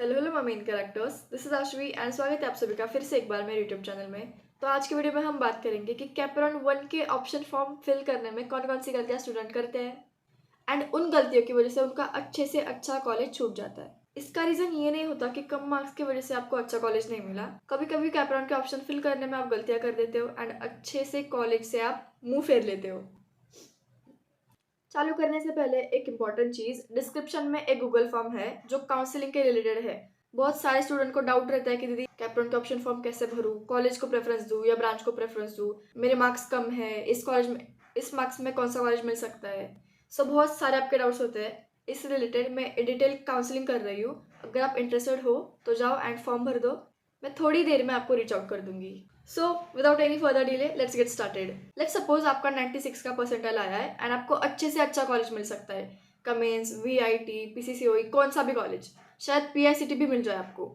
Hello hello my main characters, this is Aashvi and स्वागत है आप सभी का फिर से एक बार मेरे यूट्यूब चैनल में। तो आज की वीडियो में हम बात करेंगे कि कैपरॉन 1 के ऑप्शन फॉर्म फिल करने में कौन कौन सी गलतियां स्टूडेंट करते हैं एंड उन गलतियों की वजह से उनका अच्छे से अच्छा कॉलेज छूट जाता है। इसका रीजन ये नहीं होता कि कम मार्क्स की वजह से आपको अच्छा कॉलेज नहीं मिला। कभी कभी कैपरॉन के ऑप्शन फिल करने में आप गलतियां कर देते हो एंड अच्छे से कॉलेज से आप मुंह फेर लेते हो। चालू करने से पहले एक इम्पॉर्टेंट चीज, डिस्क्रिप्शन में एक गूगल फॉर्म है जो काउंसलिंग के रिलेटेड है। बहुत सारे स्टूडेंट को डाउट रहता है कि दीदी कैपरॉन का ऑप्शन फॉर्म कैसे भरूं, कॉलेज को प्रेफरेंस दूं या ब्रांच को प्रेफरेंस दूं, मेरे मार्क्स कम है, इस कॉलेज में इस मार्क्स में कौन सा कॉलेज मिल सकता है। सो बहुत सारे आपके डाउट्स होते हैं। इस रिलेटेड मैं डिटेल काउंसलिंग कर रही हूँ। अगर आप इंटरेस्टेड हो तो जाओ एंड फॉर्म भर दो। मैं थोड़ी देर में आपको रीच आउट कर दूंगी। So without any further delay let's get started. Let's suppose आपका 96 का परसेंटाइल आया है एंड आपको अच्छे से अच्छा कॉलेज मिल सकता है। कमेंस, वीआईटी, पीसीसीओई, कौन सा भी कॉलेज, शायद पीआईसीटी भी मिल जाए आपको।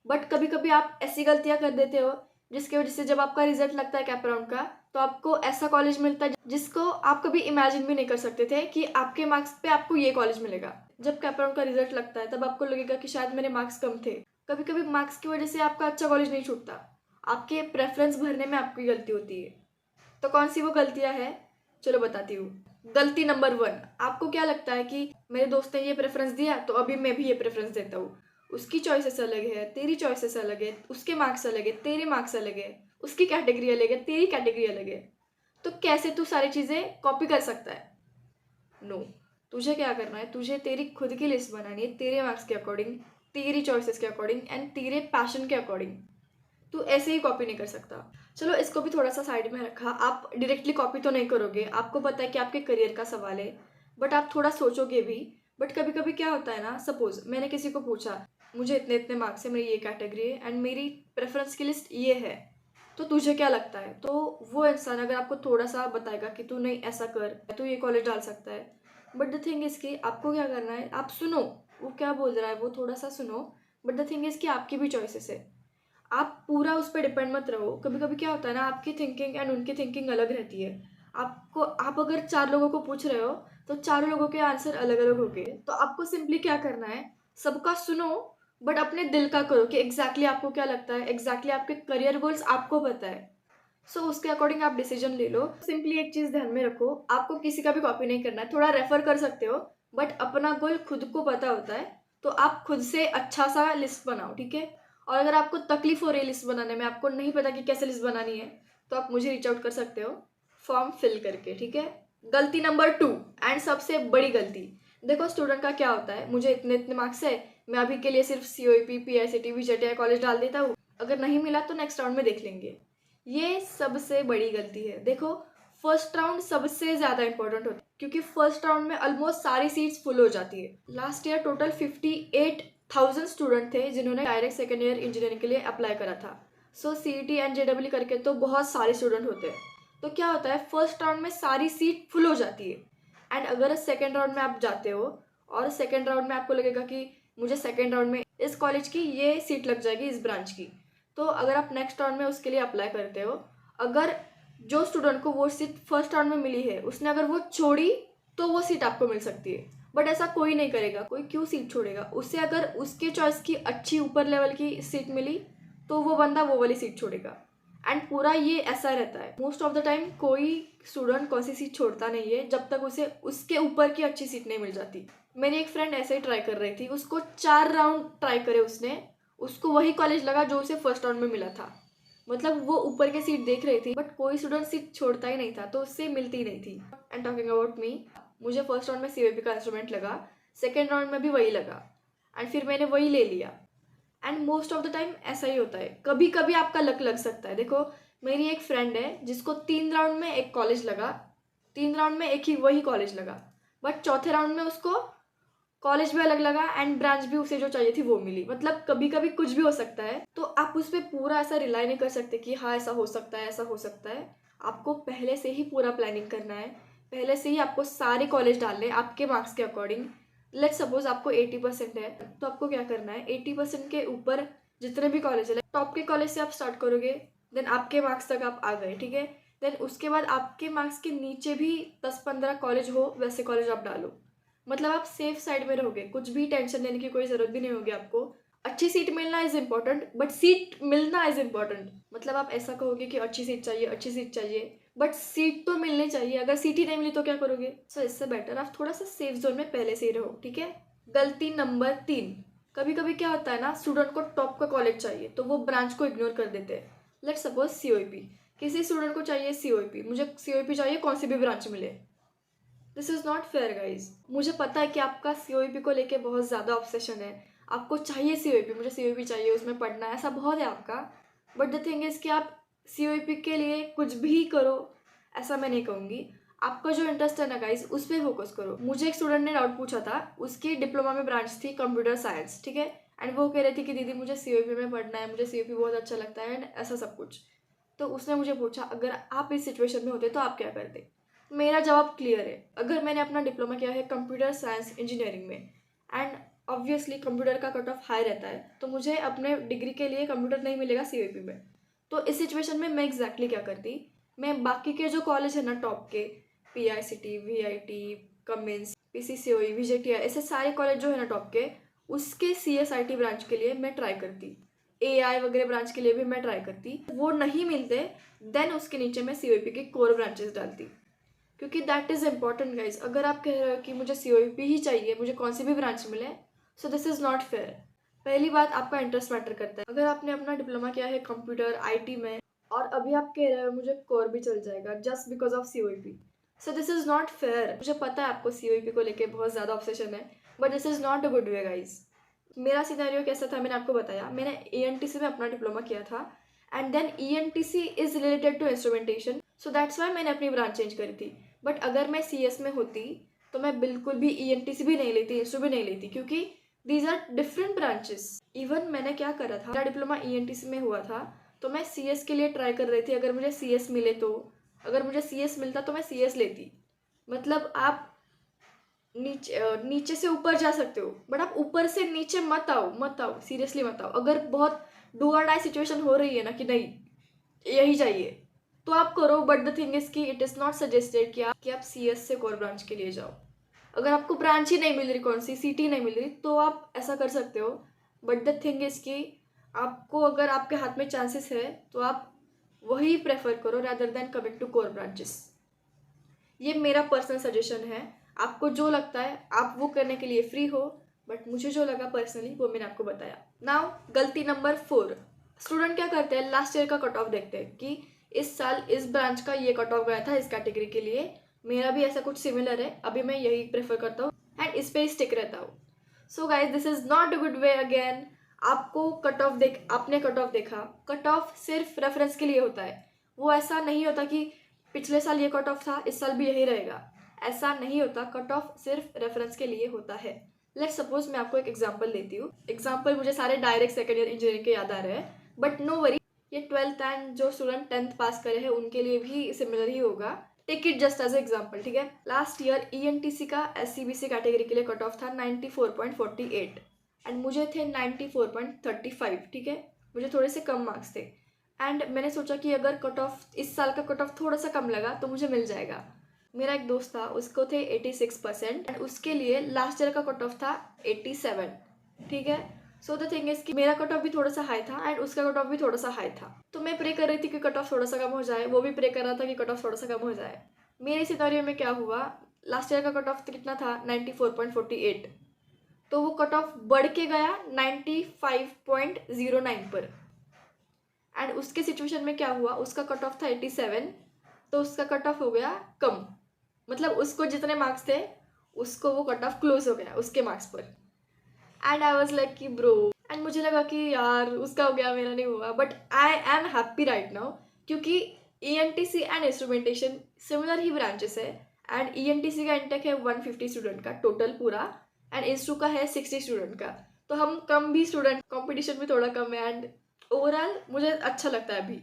बट कभी कभी आप ऐसी गलतियां कर देते हो जिसकी वजह से जब आपका रिजल्ट लगता है कैपराउंड का तो आपको ऐसा कॉलेज मिलता है जिसको आप कभी इमेजिन भी नहीं कर सकते थे कि आपके मार्क्स पे आपको ये कॉलेज मिलेगा। जब कैपराउंड का रिजल्ट लगता है तब आपको लगेगा कि शायद मेरे मार्क्स कम थे। कभी कभी मार्क्स की वजह से आपका अच्छा कॉलेज नहीं छूटता, आपके प्रेफरेंस भरने में आपकी गलती होती है। तो कौन सी वो गलतियां हैं, चलो बताती हूँ। गलती नंबर 1, आपको क्या लगता है कि मेरे दोस्त ने ये प्रेफरेंस दिया तो अभी मैं भी ये प्रेफरेंस देता हूँ। उसकी चॉइसेस अलग है, तेरी चॉइसेस अलग है, उसके मार्क्स अलग है, तेरे मार्क्स अलग है, उसकी कैटेगरी अलग है, तेरी कैटेगरी अलग है। तो कैसे तू सारी चीज़ें कॉपी कर सकता है? नो, तुझे क्या करना है, तुझे तेरी खुद की लिस्ट बनानी है, तेरे मार्क्स के अकॉर्डिंग, तेरी चॉइसेस के अकॉर्डिंग एंड तेरे पैशन के अकॉर्डिंग। तू ऐसे ही कॉपी नहीं कर सकता। चलो इसको भी थोड़ा सा साइड में रखा, आप डायरेक्टली कॉपी तो नहीं करोगे, आपको पता है कि आपके करियर का सवाल है, बट आप थोड़ा सोचोगे भी। बट कभी कभी क्या होता है ना, सपोज मैंने किसी को पूछा मुझे इतने इतने मार्क्स है, मेरी ये कैटेगरी है एंड मेरी प्रेफरेंस की लिस्ट ये है, तो तुझे क्या लगता है? तो वो इंसान अगर आपको थोड़ा सा बताएगा कि तू नहीं ऐसा कर, तू ये कॉलेज डाल सकता है, बट द थिंग इज कि आपको क्या करना है, आप सुनो वो क्या बोल रहा है, वो थोड़ा सा सुनो। बट द थिंग इज कि आपकी भी चॉइसेस है, आप पूरा उस पर डिपेंड मत रहो। कभी कभी क्या होता है ना, आपकी थिंकिंग एंड उनकी थिंकिंग अलग रहती है। आप अगर 4 लोगों को पूछ रहे हो तो चारों लोगों के आंसर अलग अलग होंगे। तो आपको सिंपली क्या करना है, सबका सुनो बट अपने दिल का करो कि एग्जैक्टली आपको क्या लगता है, एग्जैक्टली आपके करियर गोल्स आपको पता है। सो उसके अकॉर्डिंग आप डिसीजन ले लो। सिंपली एक चीज ध्यान में रखो, आपको किसी का भी कॉपी नहीं करना है, थोड़ा रेफर कर सकते हो बट अपना गोल खुद को पता होता है। तो आप खुद से अच्छा सा लिस्ट बनाओ, ठीक है? और अगर आपको तकलीफ हो रही है लिस्ट बनाने में, आपको नहीं पता कि कैसे लिस्ट बनानी है, तो आप मुझे रीच आउट कर सकते हो फॉर्म फिल करके, ठीक है? गलती नंबर 2 एंड सबसे बड़ी गलती, देखो स्टूडेंट का क्या होता है, मुझे इतने इतने मार्क्स है, मैं अभी के लिए सिर्फ सीओईपी, पीआईसीटी, वीजेटीआई कॉलेज डाल देता हूँ, अगर नहीं मिला तो नेक्स्ट राउंड में देख लेंगे। ये सबसे बड़ी गलती है। देखो, फर्स्ट राउंड सबसे ज्यादा इंपॉर्टेंट होता है क्योंकि फर्स्ट राउंड में ऑलमोस्ट सारी सीट्स फुल हो जाती है। लास्ट ईयर टोटल 58,000 स्टूडेंट थे जिन्होंने डायरेक्ट सेकेंड ईयर इंजीनियरिंग के लिए अप्लाई करा था। सो सीईटी एंड जेडब्ल्यू करके तो बहुत सारे स्टूडेंट होते हैं। तो क्या होता है, फर्स्ट राउंड में सारी सीट फुल हो जाती है एंड अगर सेकेंड राउंड में आप जाते हो और सेकेंड राउंड में आपको लगेगा कि मुझे सेकेंड राउंड में इस कॉलेज की ये सीट लग जाएगी, इस ब्रांच की, तो अगर आप नेक्स्ट राउंड में उसके लिए अप्लाई करते हो, अगर जो स्टूडेंट को वो सीट फर्स्ट राउंड में मिली है उसने अगर वो छोड़ी तो वो सीट आपको मिल सकती है। बट ऐसा कोई नहीं करेगा, कोई क्यों सीट छोड़ेगा? उससे अगर उसके चॉइस की अच्छी ऊपर लेवल की सीट मिली तो वो बंदा वो वाली सीट छोड़ेगा। एंड पूरा ये ऐसा रहता है, मोस्ट ऑफ द टाइम कोई स्टूडेंट कौन सी सीट छोड़ता नहीं है जब तक उसे उसके ऊपर की अच्छी सीट नहीं मिल जाती। मेरी एक फ्रेंड ऐसे ही ट्राई कर रही थी, उसको 4 राउंड ट्राई करे उसने, उसको वही कॉलेज लगा जो उसे फर्स्ट राउंड में मिला था। मतलब वो ऊपर की सीट देख रही थी बट कोई स्टूडेंट सीट छोड़ता ही नहीं था तो उससे मिलती नहीं थी। एंड टॉकिंग अबाउट मी, मुझे फर्स्ट राउंड में सीवीपी का इंस्ट्रूमेंट लगा, सेकेंड राउंड में भी वही लगा एंड फिर मैंने वही ले लिया। And most of the time ऐसा ही होता है, कभी कभी आपका लक लग सकता है। देखो, मेरी एक फ्रेंड है जिसको 3 राउंड में एक कॉलेज लगा, 3 राउंड में एक ही वही कॉलेज लगा, बट चौथे राउंड में उसको कॉलेज भी अलग लगा एंड ब्रांच भी उसे जो चाहिए थी वो मिली। मतलब कभी कभी कुछ भी हो सकता है, तो आप उस पर पूरा ऐसा रिलाई नहीं कर सकते कि हाँ ऐसा हो सकता है, ऐसा हो सकता है। आपको पहले से ही पूरा प्लानिंग करना है, पहले से ही आपको सारे कॉलेज डालने हैं आपके मार्क्स के अकॉर्डिंग। लेट सपोज आपको 80% है तो आपको क्या करना है, 80% के ऊपर जितने भी कॉलेज है, टॉप के कॉलेज से आप स्टार्ट करोगे, देन आपके मार्क्स तक आप आ गए, ठीक है? देन उसके बाद आपके मार्क्स के नीचे भी 10-15 कॉलेज हो वैसे कॉलेज आप डालो। मतलब आप सेफ साइड में रहोगे, कुछ भी टेंशन लेने की कोई ज़रूरत भी नहीं होगी आपको। अच्छा अच्छी सीट मिलना इज इम्पोर्टेंट, बट सीट मिलना इज इम्पोर्टेंट। मतलब आप ऐसा कहोगे कि अच्छी सीट चाहिए, अच्छी सीट चाहिए, बट सीट तो मिलनी चाहिए। अगर सीट ही नहीं मिली तो क्या करोगे? सो इससे बेटर आप थोड़ा सा सेफ जोन में पहले से ही रहो, ठीक है। गलती नंबर 3, कभी कभी क्या होता है ना, स्टूडेंट को टॉप का कॉलेज चाहिए तो वो ब्रांच को इग्नोर कर देते हैं। लेट्स सपोज COEP, किसी स्टूडेंट को चाहिए COEP, मुझे COEP चाहिए कौन सी भी ब्रांच मिले। This is not fair guys. मुझे पता है कि आपका COEP को लेके बहुत ज़्यादा ऑब्सेशन है, आपको चाहिए COEP, मुझे COEP चाहिए, उसमें पढ़ना है, ऐसा बहुत है आपका। बट द थिंग इज़ कि आप COEP के लिए कुछ भी करो, ऐसा मैं नहीं कहूँगी। आपका जो इंटरेस्ट है ना गाइज, उस पर फोकस करो। मुझे एक स्टूडेंट ने डाउट पूछा था, उसकी डिप्लोमा में ब्रांच थी कंप्यूटर साइंस, ठीक है। एंड वो कह रही थी कि दीदी मुझे COEP में पढ़ना है, मुझे COEP बहुत अच्छा लगता है एंड ऐसा सब कुछ। तो उसने मुझे पूछा अगर आप इस सिचुएशन में होते तो आप क्या करते। मेरा जवाब क्लियर है। अगर मैंने अपना डिप्लोमा किया है कंप्यूटर साइंस इंजीनियरिंग में एंड ऑब्वियसली कंप्यूटर का कट ऑफ हाई रहता है, तो मुझे अपने डिग्री के लिए कंप्यूटर नहीं मिलेगा COEP में। तो इस सिचुएशन में मैं एग्जैक्टली क्या करती, मैं बाकी के जो कॉलेज है ना टॉप के, PICT, VIT, Cummins, PCCOE, VJTI, ऐसे सारे कॉलेज जो है ना टॉप के, उसके CSIT ब्रांच के लिए मैं ट्राई करती, AI वगैरह ब्रांच के लिए भी मैं ट्राई करती। वो नहीं मिलते देन उसके नीचे मैं COEP की कोर ब्रांचेस डालती, क्योंकि दैट इज़ इम्पॉर्टेंट गाइज। अगर आप कह रहे हो कि मुझे COEP ही चाहिए, मुझे कौन सी भी ब्रांच मिले, सो दिस इज़ नॉट फेयर। पहली बात, आपका इंटरेस्ट मैटर करता है। अगर आपने अपना डिप्लोमा किया है कंप्यूटर IT में और अभी आप कह रहे हो मुझे कोर भी चल जाएगा just because of COEP, so this is not fair. मुझे पता है आपको COEP को लेके बहुत ज़्यादा ऑब्सेशन है, but this is not a good way guys. मेरा सिनेरियो कैसा था मैंने आपको बताया। मैंने ENTC में अपना डिप्लोमा किया था and then ENTC is related to instrumentation, so that's why मैंने अपनी ब्रांच चेंज करी थी। बट अगर मैं CS में होती तो मैं बिल्कुल भी ENTC भी नहीं लेती, इंस्ट्रू भी नहीं लेती, क्योंकि these are different branches. Even मैंने क्या करा था, मेरा डिप्लोमा ENTC में हुआ था तो मैं CS के लिए ट्राई कर रही थी। अगर मुझे CS मिले तो, अगर मुझे CS मिलता तो मैं CS लेती। मतलब आप नीचे से ऊपर जा सकते हो, बट आप ऊपर से नीचे मत आओ, मत आओ, सीरियसली मत आओ। अगर बहुत डू और डाई सिचुएशन हो रही है ना कि नहीं यही चाहिए, तो आप करो। बट द थिंग इज कि इट इज़ नॉट सजेस्टेड कि आप CS से कोर ब्रांच के लिए जाओ। अगर आपको ब्रांच ही नहीं मिल रही, कौन सी सीट ही नहीं मिल रही, तो आप ऐसा कर सकते हो। बट द थिंग इज कि आपको अगर आपके हाथ में चांसेस है तो आप वही प्रेफर करो rather than coming to core branches. ये मेरा पर्सनल सजेशन है। आपको जो लगता है आप वो करने के लिए फ्री हो, बट मुझे जो लगा पर्सनली वो मैंने आपको बताया। नाउ गलती नंबर 4, स्टूडेंट क्या करते हैं, लास्ट ईयर का कट ऑफ देखते हैं कि इस साल इस ब्रांच का ये कट ऑफ गया था इस कैटेगरी के लिए, मेरा भी ऐसा कुछ सिमिलर है, अभी मैं यही प्रेफर करता हूँ एंड इस पे स्टिक रहता हूँ। So guys this is not a good way. Again आपको कट ऑफ आपने कट ऑफ देखा, कट ऑफ सिर्फ रेफरेंस के लिए होता है। वो ऐसा नहीं होता कि पिछले साल ये कट ऑफ था इस साल भी यही रहेगा, ऐसा नहीं होता। कट ऑफ सिर्फ रेफरेंस के लिए होता है। लेट्स सपोज मैं आपको एक एग्जांपल देती हूँ। एग्जांपल मुझे सारे डायरेक्ट सेकेंड ईयर इंजीनियरिंग के याद आ रहे हैं, बट नो वरी, ये 12th एंड जो स्टूडेंट 10th पास करे हैं उनके लिए भी सिमिलर ही होगा। Take it just as example, ठीक है। लास्ट ईयर ENTC का SCBC कैटेगरी के लिए कट ऑफ था 94.48 एंड मुझे थे 94.35, ठीक है। मुझे थोड़े से कम मार्क्स थे एंड मैंने सोचा कि अगर कट ऑफ इस साल का कट ऑफ थोड़ा सा कम लगा तो मुझे मिल जाएगा। मेरा एक दोस्त था, उसको थे 86% एंड उसके लिए लास्ट ईयर का कट ऑफ था 87, ठीक है। सो द थिंग इज कि मेरा कट ऑफ भी थोड़ा सा हाई था एंड उसका कट ऑफ भी थोड़ा सा हाई था, तो मैं प्रे कर रही थी कि कट ऑफ थोड़ा सा कम हो जाए, वो भी प्रे कर रहा था कि कट ऑफ थोड़ा सा कम हो जाए। मेरे सिनेरियो में क्या हुआ, लास्ट ईयर का कट ऑफ कितना था 94.48, तो वो कट ऑफ बढ़ के गया 95.09 पर एंड उसके सिचुएशन में क्या हुआ, उसका कट ऑफ था 87, तो उसका कट ऑफ हो गया कम। मतलब उसको जितने मार्क्स थे उसको वो कट ऑफ क्लोज हो गया उसके मार्क्स पर एंड आई वॉज लाइक कि ब्रो, एंड मुझे लगा कि यार उसका हो गया मेरा नहीं हुआ। But I am happy right now, क्योंकि ENTC and instrumentation similar he branches है एंड ENTC का इंटेक है 150 स्टूडेंट का टोटल पूरा एंड इंस्ट्रू का है 60 स्टूडेंट का, तो हम कम भी स्टूडेंट, कॉम्पिटिशन भी थोड़ा कम है एंड ओवरऑल मुझे अच्छा लगता है अभी।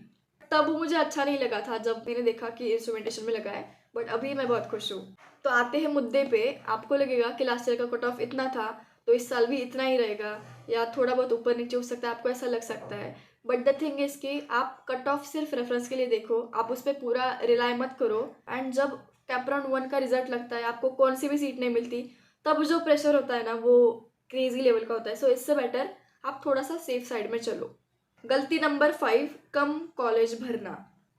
तब मुझे अच्छा नहीं लगा था जब मैंने देखा कि इंस्ट्रूमेंटेशन में लगा है, बट अभी मैं बहुत खुश हूँ। तो आते हैं मुद्दे पे, आपको लगेगा कि लास्ट ईयर का कट ऑफ इतना था तो इस साल भी इतना ही रहेगा या थोड़ा बहुत ऊपर नीचे हो सकता है, आपको ऐसा लग सकता है। बट द थिंग इज कि आप कट ऑफ सिर्फ रेफरेंस के लिए देखो, आप उस पर पूरा रिलाई मत करो एंड जब कैपराउंड 1 का रिजल्ट लगता है, आपको कौन सी भी सीट नहीं मिलती, तब जो प्रेशर होता है ना वो क्रेजी लेवल का होता है। सो इससे बेटर आप थोड़ा सा सेफ साइड में चलो। गलती नंबर 5, कम कॉलेज भरना।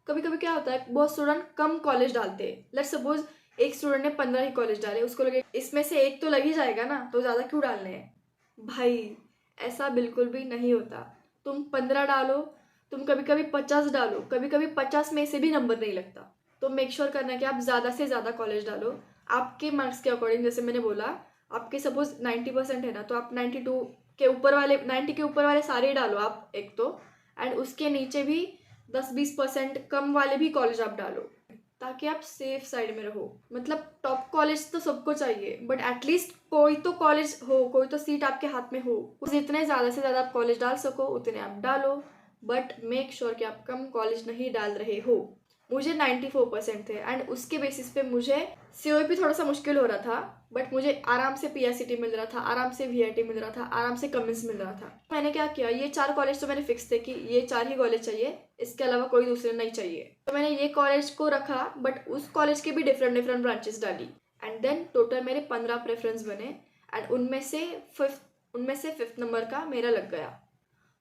कभी कभी क्या होता है, बहुत स्टूडेंट कम कॉलेज डालते हैं। लेट्स सपोज एक स्टूडेंट ने 15 ही कॉलेज डाले, उसको लगे इसमें से एक तो लग ही जाएगा ना, तो ज़्यादा क्यों डालने हैं। भाई ऐसा बिल्कुल भी नहीं होता। तुम 15 डालो, तुम कभी कभी 50 डालो, कभी कभी 50 में से भी नंबर नहीं लगता। तो मेक श्योर करना है कि आप ज़्यादा से ज़्यादा कॉलेज डालो आपके मार्क्स के अकॉर्डिंग। जैसे मैंने बोला, आपके सपोज 90% है ना, तो आप 92 के ऊपर वाले, 90 के ऊपर वाले सारे डालो आप एक तो, एंड उसके नीचे भी 10-20% कम वाले भी कॉलेज आप डालो, ताकि आप सेफ साइड में रहो। मतलब टॉप कॉलेज तो सबको चाहिए, बट एटलीस्ट कोई तो कॉलेज हो, कोई तो सीट आपके हाथ में हो। जितने ज़्यादा से ज़्यादा आप कॉलेज डाल सको उतने आप डालो, बट मेक श्योर कि आप कम कॉलेज नहीं डाल रहे हो। मुझे 94% थे, एंड उसके बेसिस पे मुझे COEP थोड़ा सा मुश्किल हो रहा था, बट मुझे आराम से PICT मिल रहा था, आराम से VIT मिल रहा था, आराम से कमिंस मिल रहा था। मैंने क्या किया, ये 4 कॉलेज तो मैंने फिक्स थे कि ये 4 ही कॉलेज चाहिए, इसके अलावा कोई दूसरे नहीं चाहिए। तो मैंने ये कॉलेज को रखा, बट उस कॉलेज के भी डिफरेंट डिफरेंट ब्रांचेस डाली, एंड देन टोटल मेरे 15 प्रेफरेंस बने, एंड उनमें से फिफ्थ नंबर का मेरा लग गया।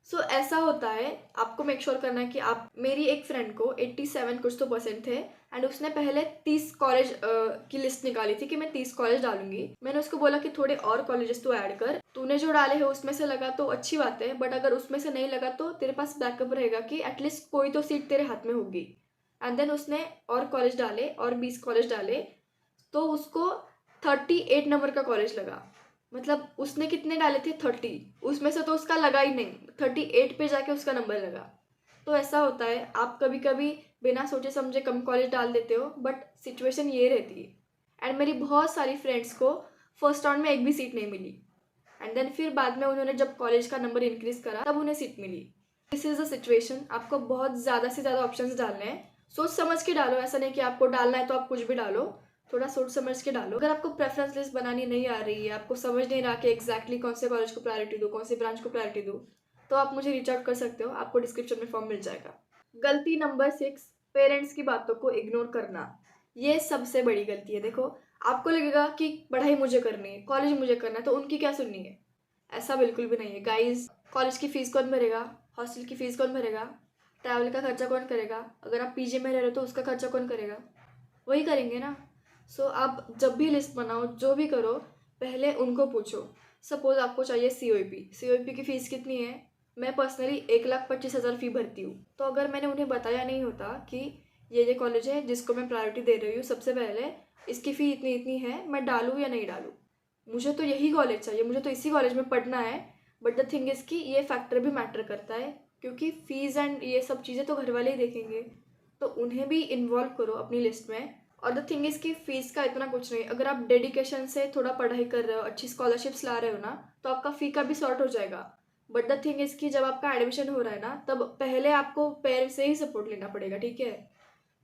सो ऐसा होता है। आपको मेक श्योर करना है कि आप, मेरी एक फ्रेंड को 87 कुछ तो परसेंट थे, एंड उसने पहले 30 कॉलेज की लिस्ट निकाली थी कि मैं 30 कॉलेज डालूंगी। मैंने उसको बोला कि थोड़े और कॉलेजेस तो ऐड कर, तूने जो डाले हैं उसमें से लगा तो अच्छी बात है, बट अगर उसमें से नहीं लगा तो तेरे पास बैकअप रहेगा कि एटलीस्ट कोई तो सीट तेरे हाथ में होगी। एंड देन उसने और कॉलेज डाले, और 20 कॉलेज डाले, तो उसको 38 नंबर का कॉलेज लगा। मतलब उसने कितने डाले थे, 30, उसमें से तो उसका लगा ही नहीं, 38 पे जाके उसका नंबर लगा। तो ऐसा होता है, आप कभी कभी बिना सोचे समझे कम कॉलेज डाल देते हो, बट सिचुएशन ये रहती है। एंड मेरी बहुत सारी फ्रेंड्स को फर्स्ट राउंड में एक भी सीट नहीं मिली, एंड देन फिर बाद में उन्होंने जब कॉलेज का नंबर इंक्रीज करा तब उन्हें सीट मिली। This is the situation. आपको बहुत ज़्यादा से ज़्यादा ऑप्शंस डालने हैं, सोच समझ के डालो। ऐसा नहीं कि आपको डालना है तो आप कुछ भी डालो, थोड़ा सोच समझ के डालो। अगर आपको प्रेफरेंस लिस्ट बनानी नहीं आ रही है, आपको समझ नहीं रहा कि एग्जैक्टली कौन से कॉलेज को प्रायोरिटी दूँ, कौन से ब्रांच को प्रायोरिटी दूँ, तो आप मुझे रीच आउट कर सकते हो, आपको डिस्क्रिप्शन में फॉर्म मिल जाएगा। गलती नंबर 6, पेरेंट्स की बातों को इग्नोर करना। ये सबसे बड़ी गलती है। देखो, आपको लगेगा कि पढ़ाई मुझे करनी है, कॉलेज मुझे करना है, तो उनकी क्या सुननी है। ऐसा बिल्कुल भी नहीं है गाइज। कॉलेज की फ़ीस कौन भरेगा, हॉस्टल की फ़ीस कौन भरेगा, ट्रैवल का खर्चा कौन करेगा, अगर आप PG में रह रहे हो तो उसका खर्चा कौन करेगा, वही करेंगे ना। सो आप जब भी लिस्ट बनाओ, जो भी करो, पहले उनको पूछो। सपोज आपको चाहिए COEP की फ़ीस कितनी है। मैं पर्सनली 1,25,000 फ़ी भरती हूँ। तो अगर मैंने उन्हें बताया नहीं होता कि ये कॉलेज है जिसको मैं प्रायोरिटी दे रही हूँ, सबसे पहले इसकी फ़ी इतनी इतनी है, मैं डालूँ या नहीं डालूँ, मुझे तो यही कॉलेज चाहिए, मुझे तो इसी कॉलेज में पढ़ना है। बट द थिंग इज़ कि ये फैक्टर भी मैटर करता है, क्योंकि फ़ीस एंड ये सब चीज़ें तो घर वाले ही देखेंगे, तो उन्हें भी इन्वॉल्व करो अपनी लिस्ट में। और द थिंग इज़ कि फ़ीस का इतना कुछ नहीं, अगर आप डेडिकेशन से थोड़ा पढ़ाई कर रहे हो, अच्छी स्कॉलरशिप्स ला रहे हो ना, तो आपका फ़ी का भी सॉर्ट हो जाएगा। बट द थिंग इज़ कि जब आपका एडमिशन हो रहा है ना, तब पहले आपको पेरेंट्स से ही सपोर्ट लेना पड़ेगा, ठीक है।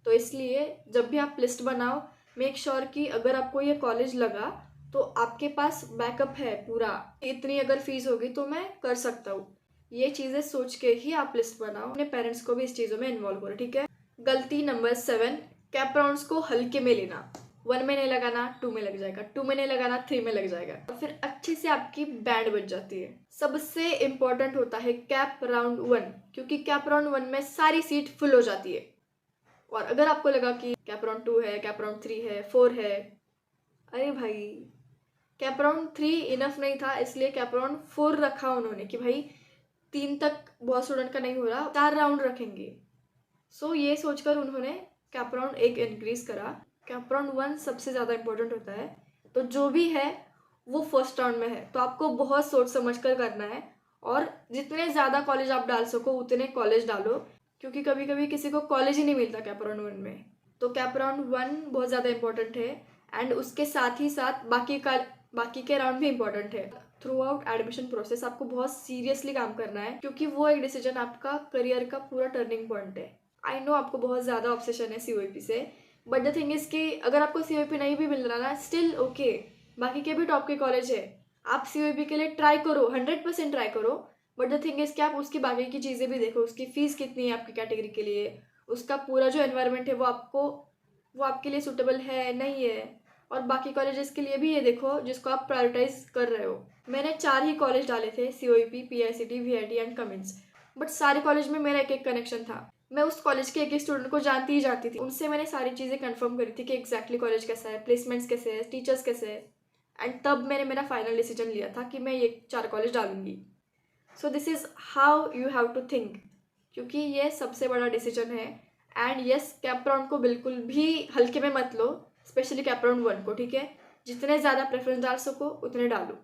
तो इसलिए जब भी आप लिस्ट बनाओ, मेक श्योर कि अगर आपको ये कॉलेज लगा तो आपके पास बैकअप है पूरा, इतनी अगर फीस होगी तो मैं कर सकता हूँ। ये चीज़ें सोच के ही आप लिस्ट बनाओ, अपने पेरेंट्स को भी इस चीज़ों में इन्वॉल्व करो, ठीक है। गलती नंबर 7, कैप राउंड्स को हल्के में लेना। 1 में नहीं लगाना, 2 में लग जाएगा, 2 में नहीं लगाना, 3 में लग जाएगा, और फिर अच्छे से आपकी बैंड बज जाती है। सबसे इम्पोर्टेंट होता है कैप राउंड 1, क्योंकि कैप राउंड 1 में सारी सीट फुल हो जाती है। और अगर आपको लगा कि कैप राउंड 2 है, कैप राउंड 3 है, 4 है, अरे भाई, कैप राउंड 3 इनफ नहीं था, इसलिए कैप राउंड 4 रखा उन्होंने कि भाई 3 तक बहुत स्टूडेंट का नहीं हो रहा, 4 राउंड रखेंगे। सो ये सोचकर उन्होंने कैप राउंड 1 इंक्रीज करा। कैप राउंड 1 सबसे ज़्यादा इंपॉर्टेंट होता है, तो जो भी है वो फर्स्ट राउंड में है, तो आपको बहुत सोच समझ कर करना है, और जितने ज़्यादा कॉलेज आप डाल सको उतने कॉलेज डालो, क्योंकि कभी कभी किसी को कॉलेज ही नहीं मिलता कैप राउंड 1 में। तो कैप राउंड 1 बहुत ज़्यादा इंपॉर्टेंट है, एंड उसके साथ ही साथ बाकी के राउंड भी इंपॉर्टेंट है। थ्रू आउट एडमिशन प्रोसेस आपको बहुत सीरियसली काम करना है, क्योंकि वो एक डिसीजन आपका करियर का पूरा टर्निंग पॉइंट है। आई नो आपको बहुत ज़्यादा ऑब्सेशन है COEP से, बट द थिंग इज़ कि अगर आपको COEP नहीं भी मिल रहा ना, स्टिल ओके, बाकी के भी टॉप के कॉलेज है, आप COEP के लिए ट्राई करो, 100% ट्राई करो। बट द थिंग इज़ कि आप उसकी बाकी की चीज़ें भी देखो, उसकी फ़ीस कितनी है आपकी कैटेगरी के लिए, उसका पूरा जो एनवायरनमेंट है वो आपके लिए सूटेबल है नहीं है, और बाकी कॉलेजेस के लिए भी ये देखो जिसको आप प्रायोरिटाइज कर रहे हो। मैंने 4 ही कॉलेज डाले थे, COEP, PICT, VIT and Cummins. But सारे कॉलेज में मेरा एक एक कनेक्शन था। मैं उस कॉलेज के एक एक स्टूडेंट को जानती ही जानती थी। उनसे मैंने सारी चीज़ें कंफर्म करी थी कि एग्जैक्टली कॉलेज कैसा है, प्लेसमेंट्स कैसे है, टीचर्स कैसे है। एंड तब मैंने मेरा फाइनल डिसीजन लिया था कि मैं ये 4 कॉलेज डालूंगी। So this is how you have to think, क्योंकि ये सबसे बड़ा डिसीजन है। एंड यस, कैप राउंड को बिल्कुल भी हल्के में मत लो, स्पेशली कैप राउंड 1 को, ठीक है। जितने ज़्यादा प्रेफरेंस डाल सको उतने डालो।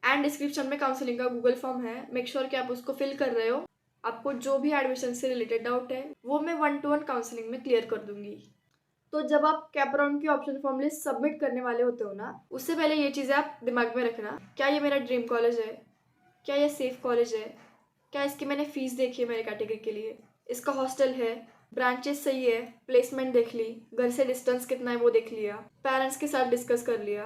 एंड डिस्क्रिप्शन में काउंसलिंग का गूगल फॉर्म है, मेक श्योर कि आप उसको फिल कर रहे हो। आपको जो भी एडमिशन से रिलेटेड डाउट है वो मैं 1-to-1 काउंसलिंग में क्लियर कर दूंगी। तो जब आप कैप राउंड की ऑप्शन फॉर्म लिस्ट सबमिट करने वाले होते हो ना, उससे पहले ये चीज़ें आप दिमाग में रखना। क्या ये मेरा ड्रीम कॉलेज है? क्या ये सेफ कॉलेज है? क्या इसकी मैंने फ़ीस देखी है मेरे कैटेगरी के लिए? इसका हॉस्टल है, ब्रांचेस सही है, प्लेसमेंट देख ली, घर से डिस्टेंस कितना है वो देख लिया, पेरेंट्स के साथ डिस्कस कर लिया,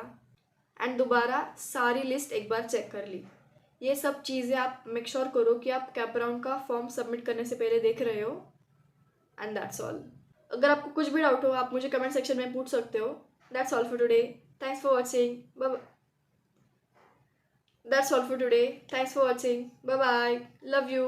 एंड दोबारा सारी लिस्ट एक बार चेक कर ली। ये सब चीज़ें आप मेक श्योर करो कि आप कैप राउंड का फॉर्म सबमिट करने से पहले देख रहे हो। And that's all. अगर आपको कुछ भी डाउट हो आप मुझे कमेंट सेक्शन में पूछ सकते हो। That's all for today. Thanks for watching. That's all for today. Thanks for watching. Bye bye. Love you.